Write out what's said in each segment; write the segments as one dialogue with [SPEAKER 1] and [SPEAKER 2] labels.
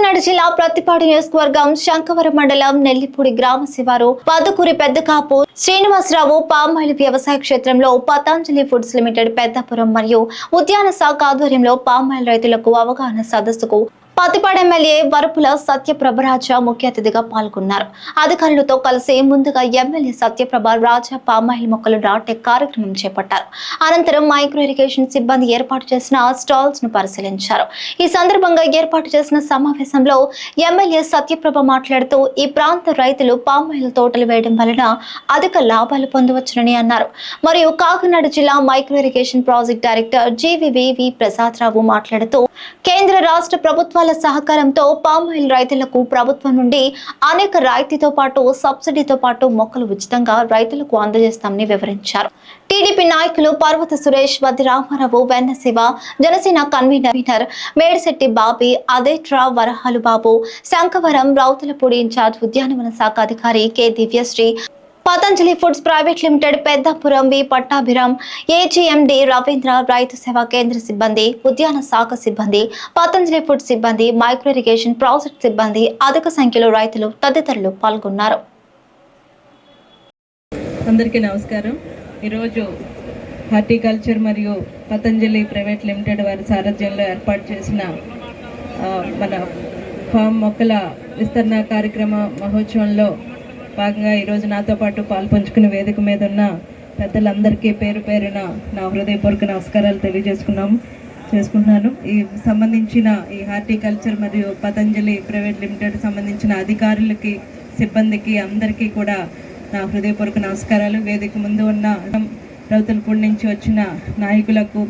[SPEAKER 1] కాకినాడ జిల్లా ప్రత్తిపాడు నియోజకవర్గం శంఖవరం మండలం నెల్లిపూడి గ్రామ శివారు పదుకూరి పెద్దకాపు శ్రీనివాసరావు పామాయిల్ వ్యవసాయ క్షేత్రంలో పతంజలి ఫుడ్స్ లిమిటెడ్ పెద్దపురం మరియు ఉద్యాన శాఖ ఆధ్వర్యంలో పామాయిల్ రైతులకు అవగాహన సదస్సుకు పత్తిపాడు ఎమ్మెల్యే వరపుల సత్యప్రభరాజ ముఖ్య అతిథిగా పాల్గొన్నారు. అధికారులతో కలిసి ముందుగా ఎమ్మెల్యే సత్యప్రభ రాజా పామాయిల్ మొక్కలు నాటే కార్యక్రమం చేపట్టారు. అనంతరం మైక్రో ఇరిగేషన్ సిబ్బంది ఏర్పాటు చేసిన స్టాల్స్ ను పరిశీలించారు. ఈ సందర్భంగా ఏర్పాటు చేసిన సమావేశంలో ఎమ్మెల్యే సత్యప్రభ మాట్లాడుతూ ఈ ప్రాంత రైతులు పామాయిల్ తోటలు వేయడం వలన అధిక లాభాలు పొందవచ్చునని అన్నారు. మరియు కాకినాడ జిల్లా micro irrigation project director GVV Prasad Rao మాట్లాడుతూ కేంద్ర రాష్ట్ర ప్రభుత్వాల సహకారంతో పామాయిల్ రైతులకు ప్రభుత్వం నుండి అనేక రాయితీతో పాటు సబ్సిడీతో పాటు మొక్కలు ఉచితంగా రైతులకు అందజేస్తామని వివరించారు. టీడీపీ నాయకులు పర్వత సురేష్, వద్ది రామారావు, వెన్న శివ, జనసేన కన్వీనర్ మేడిశెట్టి బాబీ, అదేట్రా వరహాలు బాబు, శంఖవరం రౌతులపూడి ఇన్ఛార్జ్ ఉద్యానవన శాఖ అధికారి K Divyasri, Patanjali foods private limited Peddapuram V Pattabhiram, AGMD Ravindra, రైతు సేవా కేంద్ర సిబ్బంది, ఉద్యాన శాఖ సిబ్బంది, పతంజలి ఫుడ్ సిబ్బంది, మైక్రో ఇరిగేషన్ ప్రాజెక్ట్ సిబ్బంది, అధిక సంఖ్యలో రైతులు తదితరులు పాల్గొన్నారు.
[SPEAKER 2] అందరికీ నమస్కారం. ఈరోజు హార్టికల్చర్ మరియు పతంజలి ప్రైవేట్ లిమిటెడ్ వారి సారథ్యంలో ఏర్పాటు చేసిన మన ఫామ్ మొక్కల విస్తరణ కార్యక్రమ మహోత్సవంలో భాగంగా ఈరోజు నాతో పాటు పాల్పంచుకునే వేదిక మీద ఉన్న పెద్దలందరికీ పేరు పేరున నా హృదయపూర్వక నమస్కారాలు చేసుకుంటున్నాను. ఈ సంబంధించిన ఈ హార్టికల్చర్ మరియు పతంజలి ప్రైవేట్ లిమిటెడ్ సంబంధించిన అధికారులకి, సిబ్బందికి అందరికీ కూడా నా హృదయపూర్వక నమస్కారాలు. వేదిక ముందు ఉన్న రౌతులపూడి నుంచి వచ్చిన నాయకులకు,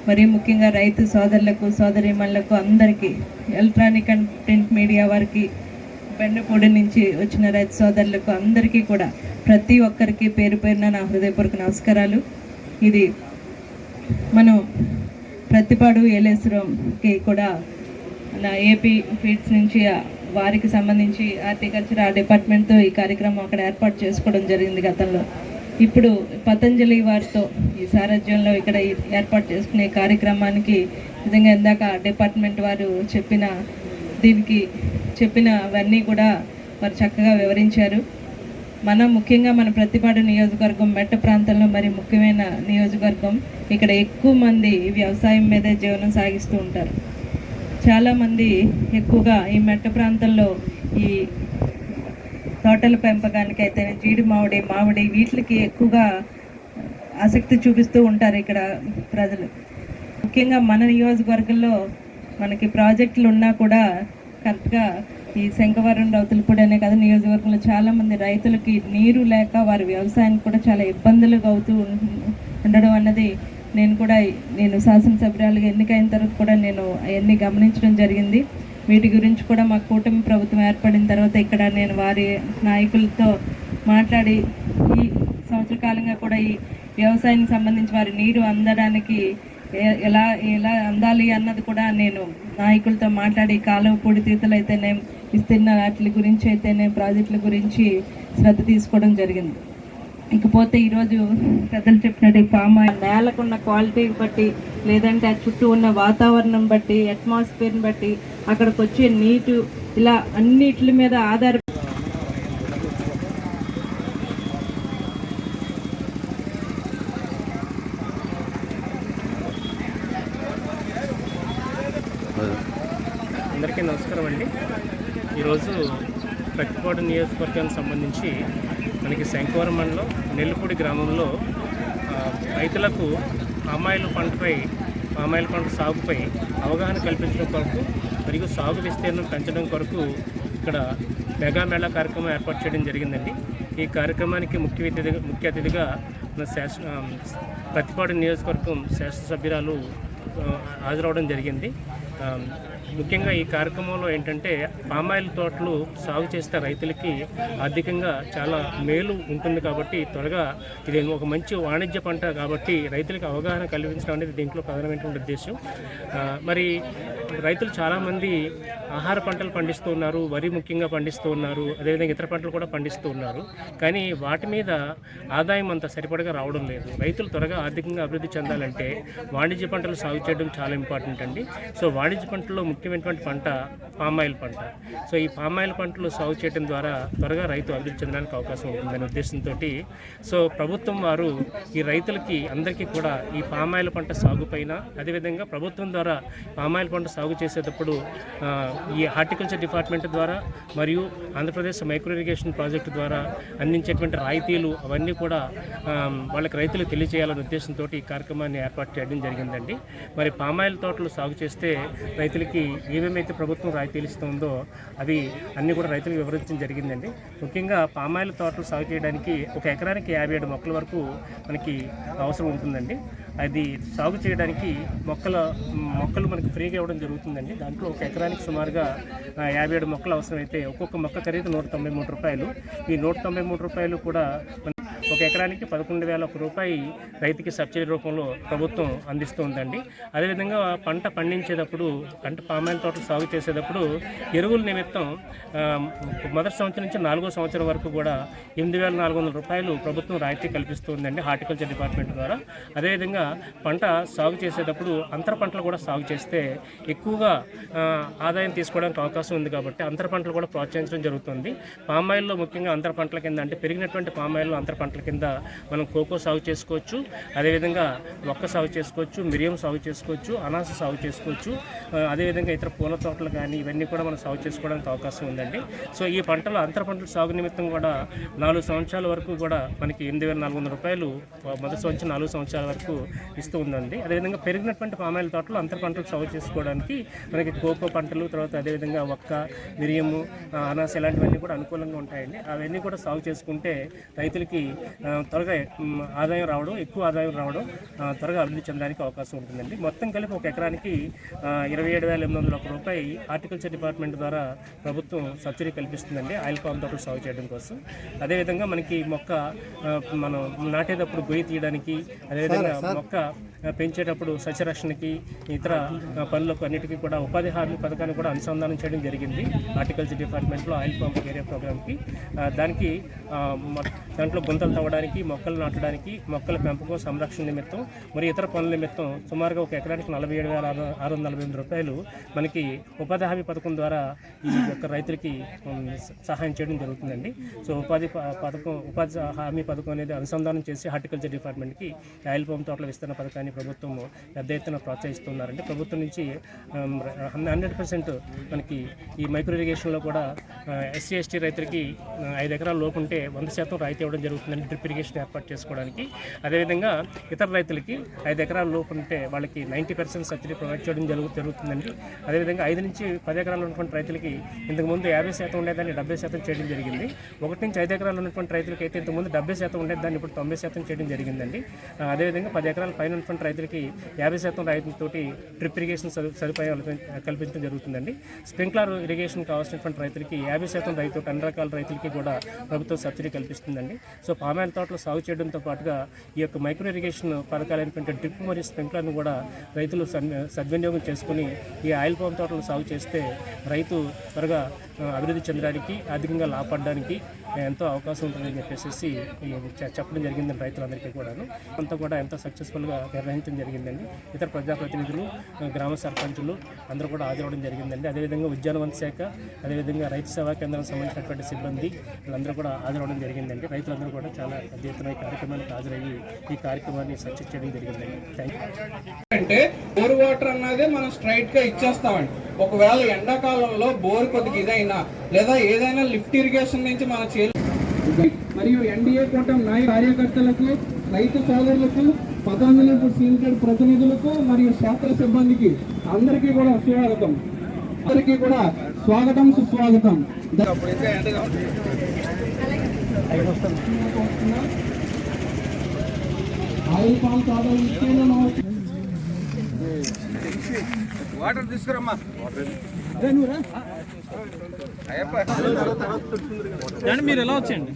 [SPEAKER 2] మరియు ముఖ్యంగా రైతు సోదరులకు, సోదరీమణులకు అందరికీ, ఎలక్ట్రానిక్ అండ్ ప్రింట్ మీడియా వారికి, బెండపూడి నుంచి వచ్చిన రైతు సోదరులకు అందరికీ కూడా ప్రతి ఒక్కరికి పేరు పేరున నా హృదయపూర్వక నమస్కారాలు. ఇది మనం ప్రత్తిపాడు ఏలేశ్వరంకి కూడా నా ఏపీ ఫీడ్స్ నుంచి వారికి సంబంధించి హార్టికల్చర్ ఆ డిపార్ట్మెంట్తో ఈ కార్యక్రమం అక్కడ ఏర్పాటు చేసుకోవడం జరిగింది గతంలో. ఇప్పుడు పతంజలి వారితో ఈ సారథ్యంలో ఇక్కడ ఏర్పాటు చేసుకునే కార్యక్రమానికి నిజంగా ఇందాక డిపార్ట్మెంట్ వారు చెప్పినవన్నీ కూడా వారు చక్కగా వివరించారు. ముఖ్యంగా మన ప్రత్తిపాడు నియోజకవర్గం మెట్ట ప్రాంతంలో మరి ముఖ్యమైన నియోజకవర్గం. ఇక్కడ ఎక్కువ మంది వ్యవసాయం మీదే జీవనం సాగిస్తూ ఉంటారు. చాలామంది ఎక్కువగా ఈ మెట్ట ప్రాంతంలో ఈ తోటల పెంపకానికి అయితే జీడి మామిడి వీటికి ఎక్కువగా ఆసక్తి చూపిస్తూ ఉంటారు ఇక్కడ ప్రజలు. ముఖ్యంగా మన నియోజకవర్గంలో మనకి ప్రాజెక్టులు ఉన్నా కూడా కరెక్ట్గా ఈ శంఖవరం రౌతులపూడి అనే కదా నియోజకవర్గంలో చాలామంది రైతులకి నీరు లేక వారి వ్యవసాయానికి కూడా చాలా ఇబ్బందులుగా అవుతూ ఉండడం అన్నది నేను శాసనసభ్యురాలుగా ఎన్నికైన తర్వాత కూడా నేను అవన్నీ గమనించడం జరిగింది. వీటి గురించి కూడా మా కూటమి ప్రభుత్వం ఏర్పడిన తర్వాత ఇక్కడ నేను వారి నాయకులతో మాట్లాడి ఈ సంవత్సర కాలంగా కూడా ఈ వ్యవసాయానికి సంబంధించి వారి నీరు అందడానికి ఎలా అందాలి అన్నది కూడా నేను నాయకులతో మాట్లాడి కాలువ పూడితీతలు అయితేనే, విస్తీర్ణ వాటి గురించి అయితేనే, ప్రాజెక్టుల గురించి శ్రద్ధ తీసుకోవడం జరిగింది. ఇకపోతే ఈరోజు పెద్దలు చెప్పినట్టు ఫామ్ నేలకున్న క్వాలిటీ బట్టి, లేదంటే ఆ చుట్టూ ఉన్న వాతావరణం బట్టి, అట్మాస్ఫియర్ని బట్టి, అక్కడికి వచ్చే నీటు, ఇలా అన్నిటి మీద ఆధారపడి
[SPEAKER 3] అందరికీ నమస్కారం అండి. ఈరోజు ప్రత్తిపాడు నియోజకవర్గానికి సంబంధించి మనకి శంఖవరం మండలం నెల్లిపూడి గ్రామంలో రైతులకు పామాయిల్ పంట సాగుపై అవగాహన కల్పించడం కొరకు మరియు సాగు విస్తీర్ణం పెంచడం కొరకు ఇక్కడ మెగా మేళా కార్యక్రమం ఏర్పాటు చేయడం జరిగిందండి. ఈ కార్యక్రమానికి ముఖ్య అతిథిగా ప్రత్తిపాడు నియోజకవర్గం శాసనసభ్యురాలు హాజరవడం జరిగింది. ముఖ్యంగా ఈ కార్యక్రమంలో ఏంటంటే పామాయిల్ తోటలు సాగు చేస్తే రైతులకి ఆర్థికంగా చాలా మేలు ఉంటుంది కాబట్టి త్వరగా ఇది ఒక మంచి వాణిజ్య పంట కాబట్టి రైతులకు అవగాహన కల్పించడం అనేది దీంట్లో ప్రధానమైనటువంటి ఉద్దేశం. మరి రైతులు చాలామంది ఆహార పంటలు పండిస్తూ ఉన్నారు, వరి ముఖ్యంగా పండిస్తూ ఉన్నారు, అదేవిధంగా ఇతర పంటలు కూడా పండిస్తూ ఉన్నారు. కానీ వాటి మీద ఆదాయం అంత సరిపడగా రావడం లేదు. రైతులు త్వరగా ఆర్థికంగా అభివృద్ధి చెందాలంటే వాణిజ్య పంటలు సాగు చేయడం చాలా ఇంపార్టెంట్ అండి. సో వాణిజ్య పంటల్లో ముఖ్యమైనటువంటి పంట పామాయిల్ పంట. సో ఈ పామాయిల్ పంటలు సాగు చేయడం ద్వారా త్వరగా రైతు అభివృద్ధి చెందడానికి అవకాశం ఉంటుందనే ఉద్దేశంతో సో ప్రభుత్వం వారు ఈ రైతులకి అందరికీ కూడా ఈ పామాయిల్ పంట సాగు పైన, అదేవిధంగా ప్రభుత్వం ద్వారా పామాయిల్ పంట సాగు చేసేటప్పుడు ఈ హార్టికల్చర్ డిపార్ట్మెంట్ ద్వారా మరియు ఆంధ్రప్రదేశ్ మైక్రో ఇరిగేషన్ ప్రాజెక్టు ద్వారా అందించేటువంటి రాయితీలు అవన్నీ కూడా వాళ్ళకి రైతులకు తెలియజేయాలనే ఉద్దేశంతో ఈ కార్యక్రమాన్ని ఏర్పాటు చేయడం జరిగిందండి. మరి పామాయిల్ తోటలు సాగు చేస్తే రైతులకి ఏమేమైతే ప్రభుత్వం రాయితీలు ఇస్తుందో అవి అన్నీ కూడా రైతులకు వివరించడం జరిగిందండి. ముఖ్యంగా పామాయిల్ తోటలు సాగు చేయడానికి ఒక ఎకరానికి 57 మొక్కల వరకు మనకి అవసరం ఉంటుందండి. అది సాగు చేయడానికి మొక్కలు మనకి ఫ్రీగా ఇవ్వడం జరుగుతుందండి. దాంట్లో ఒక ఎకరానికి సుమారుగా 57 మొక్కలు అవసరమైతే ఒక్కొక్క మొక్క ఖరీదు 193 రూపాయలు. ఈ 193 రూపాయలు కూడా ఒక ఎకరానికి 11,001 రూపాయి రైతుకి సబ్సిడీ రూపంలో ప్రభుత్వం అందిస్తూ ఉందండి. అదేవిధంగా పంట పండించేటప్పుడు, పామాయిల్ తోటలు సాగు చేసేటప్పుడు ఎరువుల నిమిత్తం మొదటి సంవత్సరం నుంచి 4వ సంవత్సరం వరకు కూడా 8,400 రూపాయలు ప్రభుత్వం రాయితీ కల్పిస్తుందండి హార్టికల్చర్ డిపార్ట్మెంట్ ద్వారా. అదేవిధంగా పంట సాగు చేసేటప్పుడు అంతర పంటలు కూడా సాగు చేస్తే ఎక్కువగా ఆదాయం తీసుకోవడానికి అవకాశం ఉంది కాబట్టి అంతర పంటలు కూడా ప్రోత్సహించడం జరుగుతుంది. పామాయిల్లో ముఖ్యంగా అంతర పంటల కింద అంటే పెరిగినటువంటి పామాయిల్లో అంతర పంటల కింద మనం కోకో సాగు చేసుకోవచ్చు, అదేవిధంగా మొక్క సాగు చేసుకోవచ్చు, మిరియం సాగు చేసుకోవచ్చు, అనాస సాగు చేసుకోవచ్చు, అదేవిధంగా ఇతర పూల తోటలు కానీ ఇవన్నీ కూడా మనం సాగు చేసుకోవడానికి అవకాశం ఉందండి. సో ఈ పంటలు అంతర పంటల సాగు నిమిత్తం కూడా 4 సంవత్సరాల వరకు కూడా మనకి 8,400 రూపాయలు మొదటి సంవత్సరం 4 సంవత్సరాల వరకు ఇస్తూ ఉందండి. అదేవిధంగా పెరిగినటువంటి పామాయిల్ తోటలు అంతర పంటలు సాగు చేసుకోవడానికి మనకి కోకో పంటలు, తర్వాత అదేవిధంగా ఒక్క, మిరియము, అనాస ఇలాంటివన్నీ కూడా అనుకూలంగా ఉంటాయండి. అవన్నీ కూడా సాగు చేసుకుంటే రైతులకి త్వరగా ఆదాయం రావడం, ఎక్కువ ఆదాయం రావడం, త్వరగా అభివృద్ధి చెందడానికి అవకాశం ఉంటుందండి. మొత్తం కలిపి ఒక ఎకరానికి 27,801 రూపాయి హార్టికల్చర్ డిపార్ట్మెంట్ ద్వారా ప్రభుత్వం సబ్సిడీ కల్పిస్తుందండి ఆయిల్ పామ్ తోటలు సాగు చేయడం కోసం. అదేవిధంగా మనకి మొక్క మనం నాటేటప్పుడు గొయ్యి తీయడానికి, అదేవిధంగా మొక్క పెంచేటప్పుడు సస్యరక్షణకి, ఇతర పనులకు అన్నిటికీ కూడా ఉపాధి హామీ పథకాన్ని కూడా అనుసంధానం చేయడం జరిగింది హార్టికల్చర్ డిపార్ట్మెంట్లో ఆయిల్ పాంప్ ఏరియా ప్రోగ్రామ్కి. దాంట్లో గుంతలు తవ్వడానికి, మొక్కలు నాటడానికి, మొక్కల పెంపకం, సంరక్షణ నిమిత్తం మరియు ఇతర పనుల నిమిత్తం సుమారుగా ఒక ఎకరానికి 47,648 రూపాయలు మనకి ఉపాధి హామీ పథకం ద్వారా ఈ యొక్క రైతులకి సహాయం చేయడం జరుగుతుందండి. సో ఉపాధి హామీ పథకం అనేది అనుసంధానం చేసి హార్టికల్చర్ డిపార్ట్మెంట్కి ఆయిల్ పామ్ తోటల విస్తరణ పథకాన్ని ప్రభుత్వం పెద్ద ఎత్తున ప్రోత్సహిస్తున్నారండి. ప్రభుత్వం నుంచి 100% మనకి ఈ మైక్రో ఇరిగేషన్లో కూడా ఎస్సీ ఎస్టీ రైతులకి 5 ఎకరాల లోపు ఉంటే 100% రాయితీ ఇవ్వడం జరుగుతుందండి డ్రిప్ ఇరిగేషన్ ఏర్పాటు చేసుకోవడానికి. అదేవిధంగా ఇతర రైతులకి 5 ఎకరాల లోపు ఉంటే వాళ్ళకి 90% సబ్సిడీ ప్రొవైడ్ చేయడం జరుగుతుందండి. అదేవిధంగా 5 నుంచి 10 ఎకరాలు ఉన్నటువంటి రైతులకి ఇంతకుముందు 50% ఉండేదాన్ని 70% చేయడం జరిగింది. 1 నుంచి 5 ఎకరాలు ఉన్నటువంటి రైతులకి అయితే ఇంతకుముందు 70% ఉండేదాన్ని ఇప్పుడు 90% చేయడం జరిగిందండి. అదేవిధంగా 10 ఎకరాల పైన ఉన్నటువంటి రైతులకి 50% రైతులతోటి డ్రిప్ ఇరిగేషన్ సదుపాయాలు కల్పించడం జరుగుతుందండి. స్ప్రింక్లర్ ఇరిగేషన్ కావాల్సినటువంటి రైతులకి 50% రైతు, అన్ని రకాల రైతులకి కూడా ప్రభుత్వం సబ్సిడీ కల్పిస్తుందండి. సో పామాయిల్ తోటలు సాగు చేయడంతో పాటుగా ఈ యొక్క మైక్రో ఇరిగేషన్ పథకాలైనటువంటి డ్రిప్ మరియు స్ప్రింక్లర్ను కూడా రైతులు సద్వినియోగం చేసుకుని ఈ ఆయిల్ పామ్ తోటలు సాగు చేస్తే రైతు త్వరగా అభివృద్ధి చెందడానికి, ఆర్థికంగా లాభపడడానికి ఎంతో అవకాశం ఉంటుందని చెప్పేసి చెప్పడం జరిగిందండి రైతులందరికీ కూడాను. అంతా కూడా ఎంతో సక్సెస్ఫుల్గా నిర్వహించడం జరిగిందండి. ఇతర ప్రజాప్రతినిధులు, గ్రామ సర్పంచులు అందరూ కూడా హాజరవడం జరిగిందండి. అదేవిధంగా ఉద్యానవన శాఖ, అదేవిధంగా రైతు సేవా కేంద్రానికి సంబంధించినటువంటి సిబ్బంది వీళ్ళందరూ కూడా హాజరవడం జరిగిందండి. రైతులందరూ కూడా చాలా పెద్ద ఎత్తున ఈ కార్యక్రమానికి హాజరయ్యి ఈ కార్యక్రమాన్ని సక్సెస్ చేయడం జరిగిందండి. Thank you.
[SPEAKER 4] అంటే బోర్ వాటర్ అన్నది మనం స్ట్రైట్ గా ఇచ్చేస్తామండి. ఒకవేళ ఎండాకాలంలో బోర్ కొద్దిగా ఇదైనా లేదా ఏదైనా లిఫ్ట్ ఇరిగేషన్ నుంచి మన మరియు ఎన్డీఏ కూటమి కార్యకర్తలకు, రైతు సోదరులకు, పతంజలి సీనియర్ ప్రతినిధులకు మరియు శాస్త్ర సిబ్బందికి అందరికీ కూడా స్వాగతం. అందరికీ కూడా స్వాగతం, సుస్వాగతం. ఆయిల్ పామ్ తోటలు వాటర్ తీసుకురమ్మా.
[SPEAKER 5] మీరు ఎలా వచ్చేయండి,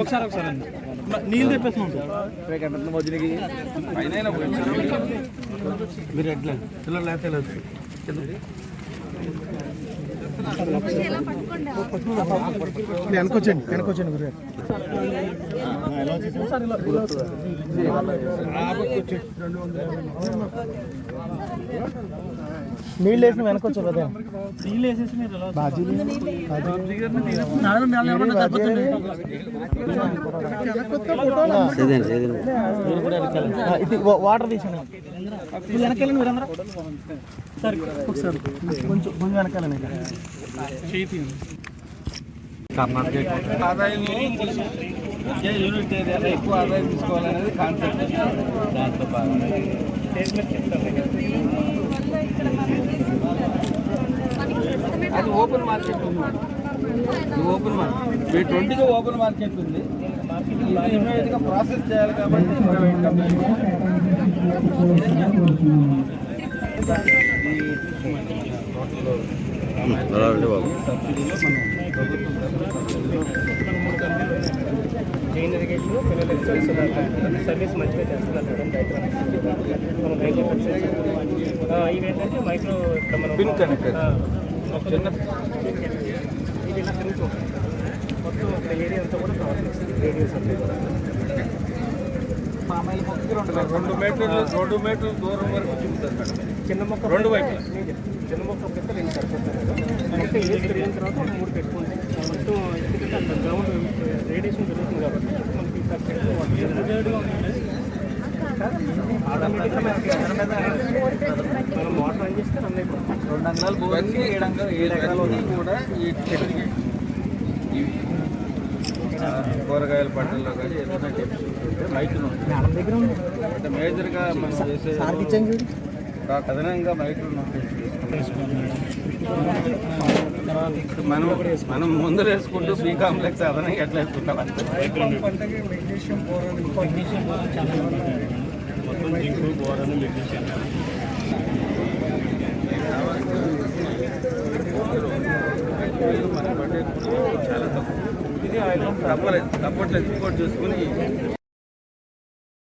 [SPEAKER 5] ఒకసారి అండి నీళ్ళు తెప్పేస్తాం మీరు ఎట్లా పిల్లలు లేకపోతే వెనకొచ్చండి గురుగారు. నీళ్ళు వేసి వెనకొచ్చు కదా. నీళ్ళు వేసేసి మీరు వాటర్ తీసాను. వెనకాలని మీరందరూ సరే ఒకసారి కొంచెం వెనకాలని చేతి
[SPEAKER 4] ఆదాయం యూనిట్ ఏరియాలో ఎక్కువ ఆదాయం తీసుకోవాలనేది కాన్సెప్ట్. దాంతో అది ఓపెన్ మార్కెట్ ఉంది మేడం. ఇది ఓపెన్ మార్కెట్, V20గా ఓపెన్ మార్కెట్ ఉంది. ఇది ఇమీడియట్గా ప్రాసెస్ చేయాలి కాబట్టి
[SPEAKER 3] జైన్ ఇరిగేషన్ పిల్లల సర్వీస్ మంచిగా చేస్తున్నారు మేడం. రైతు మనం రైతు ఇవేంటంటే మైక్రో మనం
[SPEAKER 4] పిన్ కనెక్టర్
[SPEAKER 3] చిన్న ఇది ఇలా తిరుగుతూ మొత్తం ఏరియా అంతా కూడా కవర్ చేస్తుంది. రేడియోస్ అంతా కూడా
[SPEAKER 4] పామాయిల్ మొక్కకి 2 మీటర్ల దూరం వరకు చూపుతారు మేడం.
[SPEAKER 3] చిన్న మొక్క
[SPEAKER 4] 2 వైపులా
[SPEAKER 3] చిన్న మొక్క పెడితే 2 సరిపోతుంది. మొత్తం ఏజ్ పెరిగిన తర్వాత 3 పెట్టుకుంటే మొత్తం ఎందుకంటే అంత గ్రౌండ్ రేడియేషన్ పెరుగుతుంది కాబట్టి మనకి మనం వాటర్ ఆన్ చేస్తే రన్ అయిపోతుంది.
[SPEAKER 4] 2 అంగళాలు భూమికి 7 ఎకరాలు కూడా ఈ కూరగాయల పంటల్లో కానీ ఏదైనా మైకులు అంటే మేజర్గా మనం చేసే అదనంగా మైకులు మనం ముందు వేసుకుంటూ బీ కాంప్లెక్స్ అదనంగా ఎట్లా వేసుకుంటాం చాలా తక్కువ. ఇది తప్పలేదు, తప్పట్లేదు ఇంకోటి చూసుకుని